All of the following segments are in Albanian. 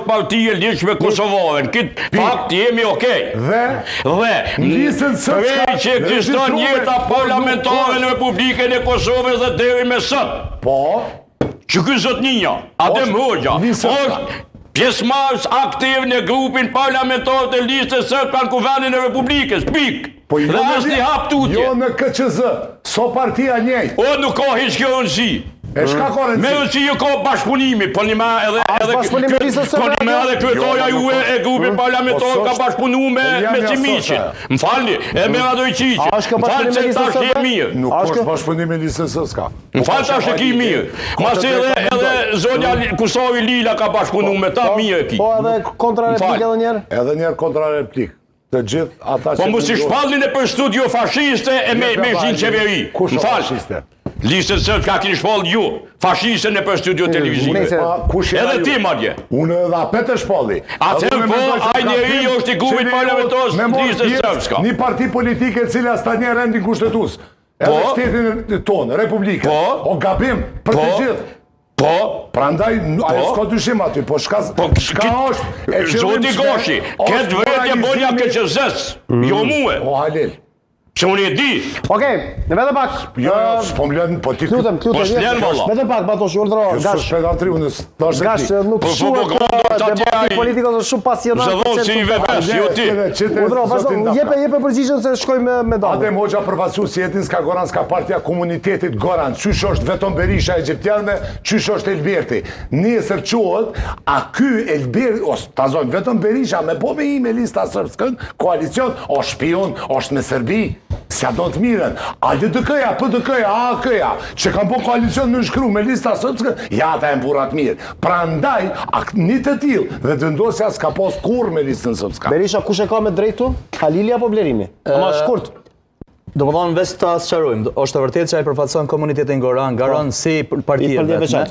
është partia e ligjshme kosovare. Në këtë fakt jemi okej. Dhe prej që ekziston jeta parlamentare në Republikën e Kosovës dhe deri me sot. Po. Që ky zotninja, Adem Hoxha, është pjesëmarrës aktiv në grupin parlamentar të listës së Kuvendit në Republikës. Pikë. Dhe është i hap tutje. Jo në KQZ, so partia njëjtë. O nuk ka hiç kjo rëndësi. E shka ka rëndësi? Me rëndësi jo ka bashkëpunimi, po një me edhe kryetoria juve e grupin parlamentar ka bashkëpunu me Cimiqin. Më falni, e me Radojqiqin. Më falni se tash je mirë. Nuk është bashkëpunim me listën së. Më falni tash e ki mirë. Mas edhe zonja Kusavi Lila ka bashkëpunu me ta mirë e ki. Po edhe kontrareplik edhe njerë? Edhe njerë kontrareplik. Të gjithë ata që... Po mu si shpallin e për studio fashiste e me zhinë qeveri. Kush fashiste? Listën sërt ka kini shpall ju, fashiste në për studio televizive. Edhe ti madje. Unë edhe apet e shpalli. Atër po, a njeri është i grupit parlamentos listën sërbska. Një parti politike cila sta një rendin kushtetus. Edhe shtetin tonë, Republikën. O gabim për të gjithë. Po, prandaj, ajo s'ka dyshim aty, po shka është... Zoti Goshi, këtë vëretje bonja KQZ-s, jo muë. O halil. Që unë e di. Okej, në vete pak. Jo, s'po mlenë, po ti... Klutem, vete pak, Batoshi, urdhro, gash. Kësë pedantri, unë s'tash e ti. Gash, nuk shuhet debati politikës është shumë pasionat. Zëdhon si i veves, jo ti. Urdhro, vazhdo, jepe përgjigjen se shkoj me dalë. Adem Hoxha përfasu si jetin s'ka Goran, s'ka partia komunitetit Goran. Qysh është vetëm Berisha Egjiptianme, qysh është Elberti. Nesër qohet, a ky Elberti, ose ta zojnë, vetëm Berisha, me po me i me lista sërbskën, koalicion, o shpion, është me Serbi. Se do të miren, a LDK-ja, PDK-ja, AK-ja, që kam po koalicion në shkru me lista sërbskë, ja ta e mburat mirë. Pra ndaj, një të tilë, dhe të ndosja s'ka pos kur me listën sërbska. Berisha, kush e ka me drejtu? Halili apo Blerimi? Ama shkurt. Do më thonë veç ta sëqarujmë, është të vërtet që a i përfatson komunitetin Goran si partije vetme.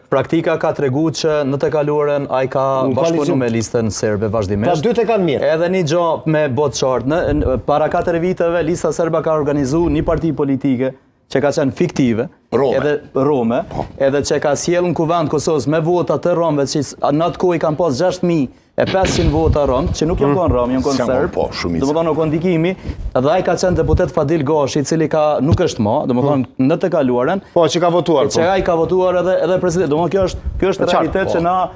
Praktika ka të regu që në të kaluaren a i ka bashkëpunu me listën serbe vazhdimisht. Pra dytë e kanë mirë. Edhe një gjo me botë qartë. Para 4 viteve, lista serba ka organizu një parti politike që ka qenë fiktive, Rome, edhe që ka sjellë në kuvend Kosovës me vota të Romëve, që në atë kohë i kanë pas 6.500 vota Romë, që nuk jënë konë Romë, jënë konë Serbë, dhe më thonë në kondikimi, edhe a i ka qenë deputet Fadil Goshi, cili nuk është ma, dhe më thonë në të kaluaren, po, që ka votuar, që a i ka votuar edhe president, dhe më kjo është realitet që na